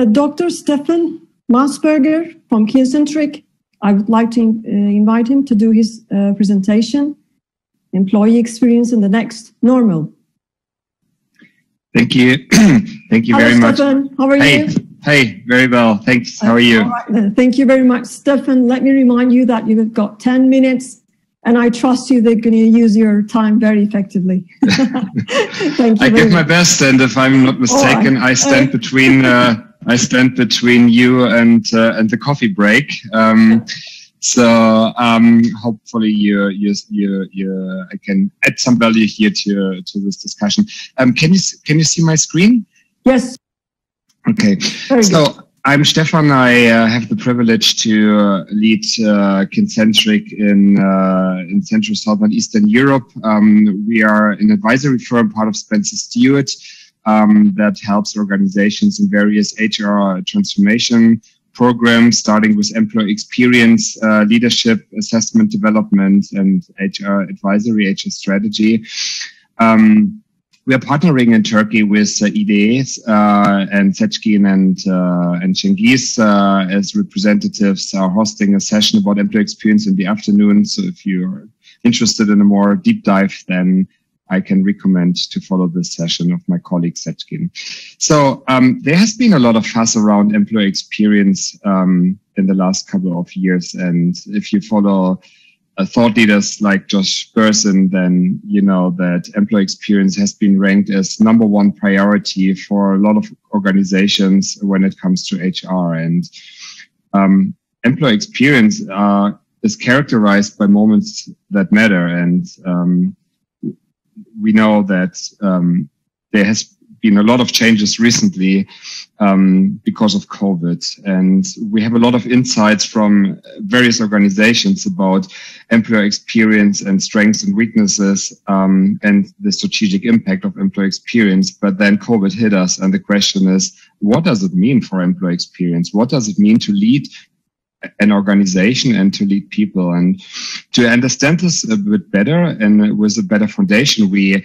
Dr. Stefan Mauersberger from Kincentric. I would like to invite him to do his presentation, Employee Experience in the Next Normal. Thank you. Thank you very much. Stefan, how are you? Hey, very well. Thanks. How are you? Right, thank you very much, Stefan. Let me remind you that you've got 10 minutes, and I trust you they're going to use your time very effectively. Thank you. I give my best, and if I'm not mistaken, I stand between you and the coffee break. So hopefully I can add some value here to this discussion. Can you see my screen? Yes. Okay. So I'm Stefan. I have the privilege to lead Kincentric in Central, South, and Eastern Europe. We are an advisory firm, part of Spencer Stewart, that helps organizations in various HR transformation programs, starting with employee experience, leadership, assessment, development, and HR advisory, HR strategy. We are partnering in Turkey with IDEs and Seçkin and Cengiz as representatives are hosting a session about employee experience in the afternoon. So if you're interested in a more deep dive, then I can recommend to follow this session of my colleague Seçkin. So there has been a lot of fuss around employee experience in the last couple of years. And if you follow thought leaders like Josh Bersin, then you know that employee experience has been ranked as #1 priority for a lot of organizations when it comes to HR. And employee experience is characterized by moments that matter. And we know that there has been a lot of changes recently because of COVID. And we have a lot of insights from various organizations about employee experience and strengths and weaknesses and the strategic impact of employee experience. But then COVID hit us. And the question is, what does it mean for employee experience? What does it mean to lead an organization and to lead people? And to understand this a bit better and with a better foundation, we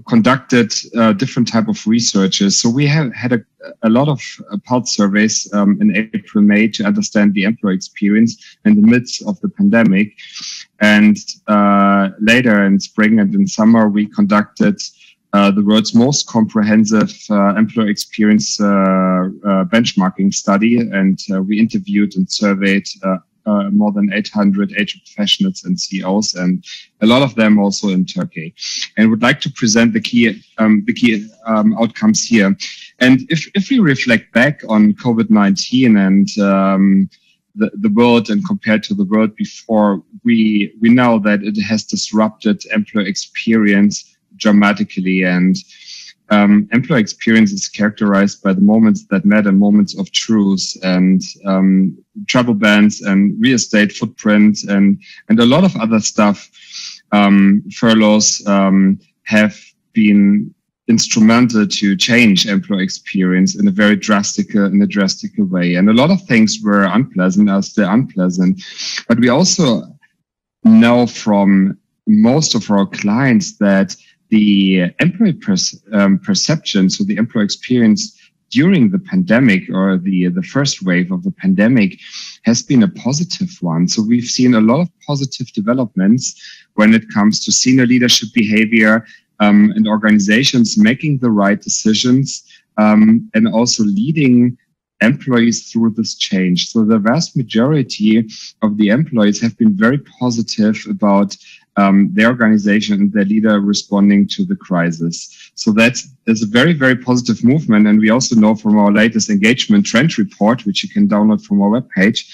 conducted different type of researches. So we have had a lot of pulse surveys in April, May to understand the employee experience in the midst of the pandemic. And later in spring and in summer, we conducted the world's most comprehensive employee experience benchmarking study, and we interviewed and surveyed more than 800 HR professionals and CEOs, and a lot of them also in Turkey. And would like to present the key outcomes here. And if we reflect back on COVID-19 and the world and compared to the world before, we know that it has disrupted employee experience dramatically, and employee experience is characterized by the moments that matter, moments of truth, and travel bans and real estate footprint and a lot of other stuff. Furloughs have been instrumental to change employee experience in a very drastic way, and a lot of things were unpleasant, are still unpleasant. But we also know from most of our clients that the employee perception, so the employee experience during the pandemic or the first wave of the pandemic, has been a positive one. So we've seen a lot of positive developments when it comes to senior leadership behavior and organizations making the right decisions and also leading employees through this change. So the vast majority of the employees have been very positive about their organization and their leader responding to the crisis. So that's a very, very positive movement. And we also know from our latest engagement trend report, which you can download from our webpage,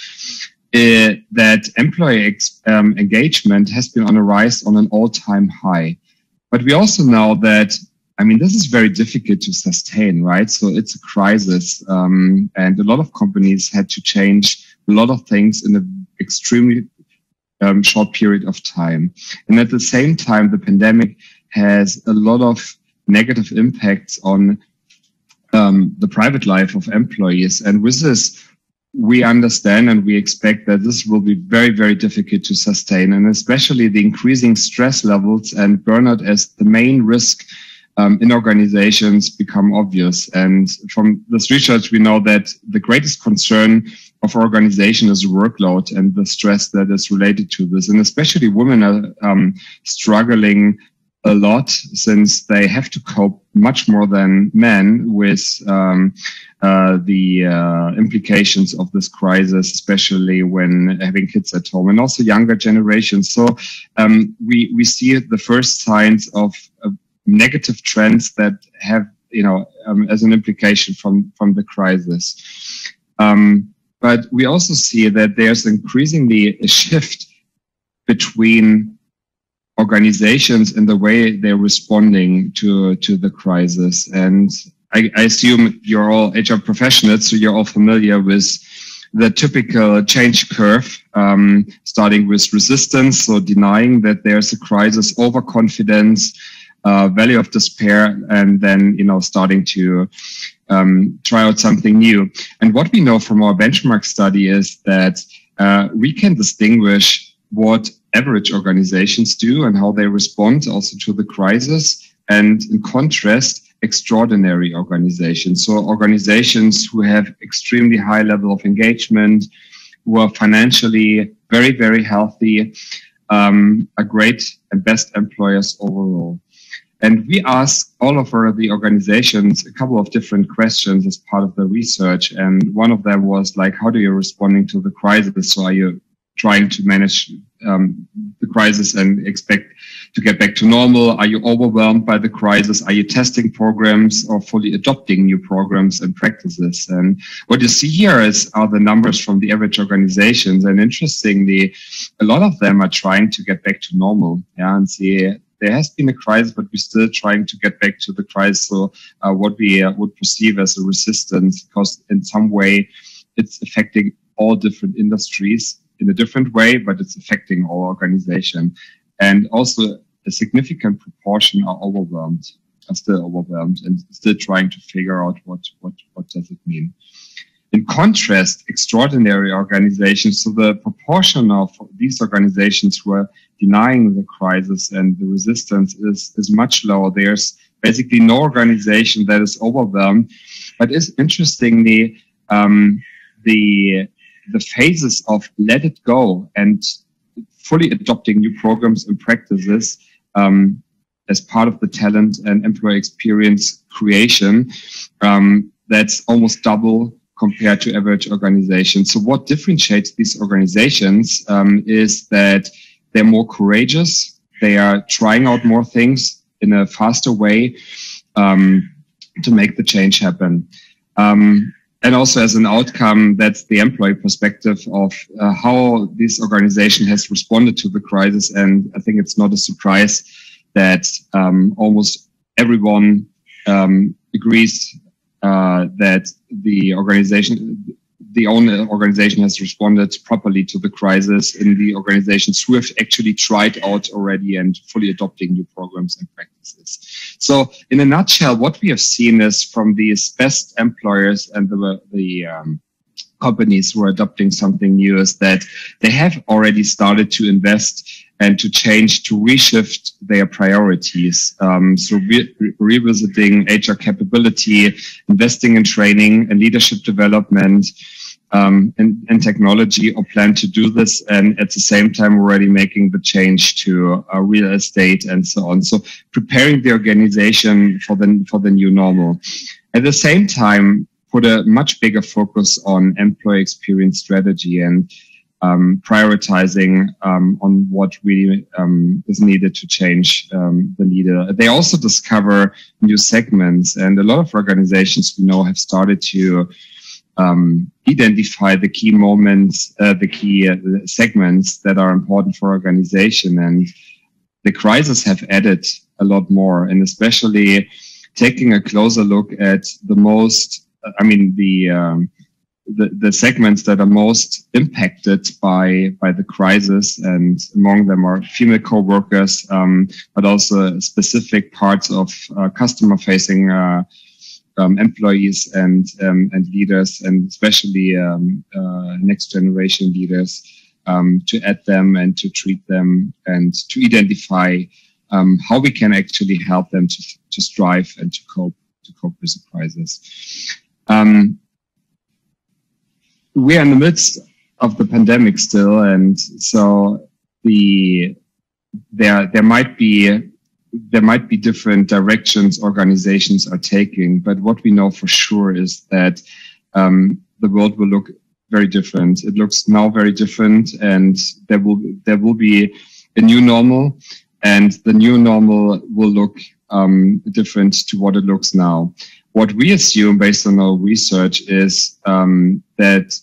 that employee engagement has been on a rise on an all-time high. But we also know that, I mean, this is very difficult to sustain, right? So it's a crisis. And a lot of companies had to change a lot of things in an extremely short period of time. And at the same time, the pandemic has a lot of negative impacts on the private life of employees. And with this, we understand and we expect that this will be very, very difficult to sustain, and especially the increasing stress levels and burnout as the main risk in organizations become obvious. And from this research, we know that the greatest concern of our organization is workload and the stress that is related to this. And especially women are struggling a lot, since they have to cope much more than men with the implications of this crisis, especially when having kids at home, and also younger generations. So we see the first signs of negative trends that have, as an implication from the crisis. But we also see that there's increasingly a shift between organizations in the way they're responding to the crisis. And I assume you're all HR professionals, so you're all familiar with the typical change curve, starting with resistance, so denying that there's a crisis, overconfidence, value of despair, and then, starting to try out something new. And what we know from our benchmark study is that we can distinguish what average organizations do and how they respond also to the crisis, and in contrast, extraordinary organizations. So organizations who have extremely high level of engagement, who are financially very, very healthy, are great and best employers overall. And we asked all of the organizations a couple of different questions as part of the research. And one of them was like, how do you responding to the crisis? So are you trying to manage the crisis and expect to get back to normal? Are you overwhelmed by the crisis? Are you testing programs or fully adopting new programs and practices? And what you see here are the numbers from the average organizations. And interestingly, a lot of them are trying to get back to normal. Yeah, and see, there has been a crisis, but we're still trying to get back to the crisis. So what we would perceive as a resistance, because in some way it's affecting all different industries in a different way, but it's affecting all organizations. And also a significant proportion are still overwhelmed and still trying to figure out what does it mean. In contrast, extraordinary organizations, so the proportion of these organizations who are denying the crisis and the resistance is much lower. There's basically no organization that is overwhelmed, but is interestingly the phases of let it go and fully adopting new programs and practices as part of the talent and employee experience creation, that's almost double compared to average organizations. So what differentiates these organizations is that they're more courageous. They are trying out more things in a faster way to make the change happen. And also as an outcome, that's the employee perspective of how this organization has responded to the crisis. And I think it's not a surprise that almost everyone agrees that the owner organization has responded properly to the crisis in the organizations who have actually tried out already and fully adopting new programs and practices. So in a nutshell, what we have seen is from these best employers and the companies who are adopting something new is that they have already started to invest and to change, to reshift their priorities. So revisiting HR capability, investing in training and leadership development, and technology, or plan to do this, and at the same time already making the change to real estate and so on. So preparing the organization for the new normal. At the same time, put a much bigger focus on employee experience strategy and prioritizing on what really is needed to change the leader. They also discover new segments, and a lot of organizations we know have started to identify the key moments, the key segments that are important for organization. And the crisis have added a lot more, and especially taking a closer look at the most, the segments that are most impacted by the crisis, and among them are female co-workers, but also specific parts of customer-facing employees and leaders, and especially next generation leaders, to add them and to treat them and to identify how we can actually help them to strive and to cope with the crisis. We are in the midst of the pandemic still, and so there might be different directions organizations are taking, but what we know for sure is that the world will look very different. It looks now very different, and there will be a new normal, and the new normal will look different to what it looks now. What we assume based on our research is that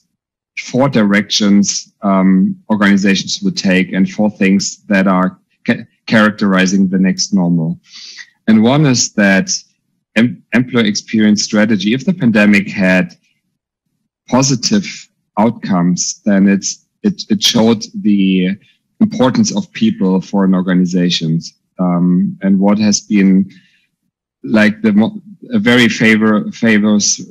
4 directions organizations will take, and 4 things that are characterizing the next normal. And one is that employee experience strategy, if the pandemic had positive outcomes, then it showed the importance of people for an organization. And what has been like a very famous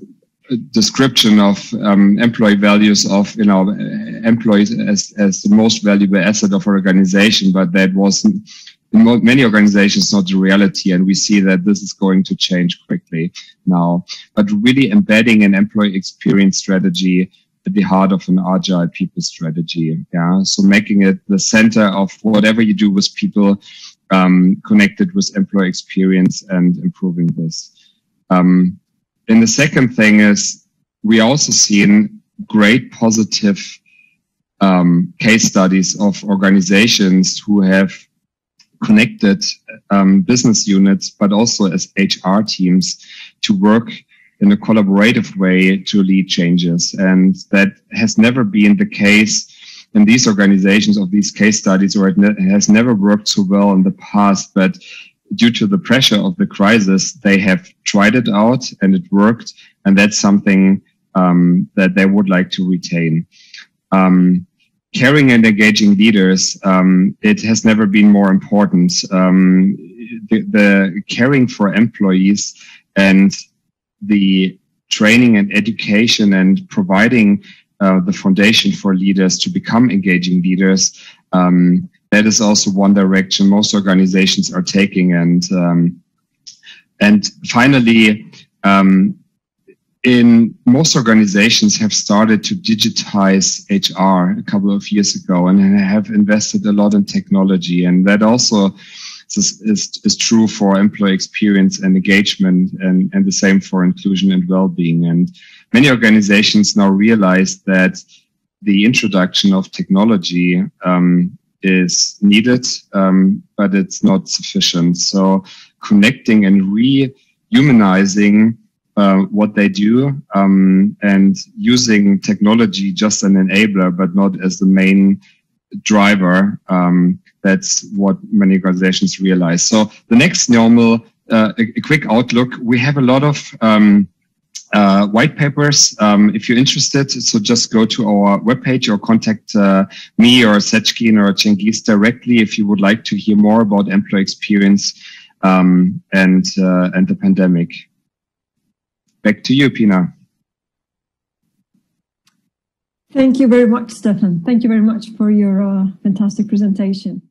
description of employee values of employees as the most valuable asset of an organization, but that wasn't in many organizations not the reality, and we see that this is going to change quickly now. But really embedding an employee experience strategy at the heart of an agile people strategy, so making it the center of whatever you do with people, connected with employee experience and improving this. And the second thing is we also seen great positive case studies of organizations who have connected business units, but also as HR teams to work in a collaborative way to lead changes. And that has never been the case in these organizations of these case studies, or it has never worked so well in the past. But due to the pressure of the crisis, they have tried it out and it worked. And that's something that they would like to retain. Caring and engaging leaders, it has never been more important. The caring for employees and the training and education and providing the foundation for leaders to become engaging leaders, that is also one direction most organizations are taking. And finally, in most organizations have started to digitize HR a couple of years ago and have invested a lot in technology. And that also is true for employee experience and engagement, and the same for inclusion and well-being. And many organizations now realize that the introduction of technology is needed, but it's not sufficient. So connecting and rehumanizing what they do, and using technology just an enabler, but not as the main driver. That's what many organizations realize. So the next normal, a quick outlook. We have a lot of white papers if you're interested. So just go to our webpage or contact me or Seckin or Cengiz directly if you would like to hear more about employee experience and the pandemic. Back to you, Pina. Thank you very much, Stefan. Thank you very much for your fantastic presentation.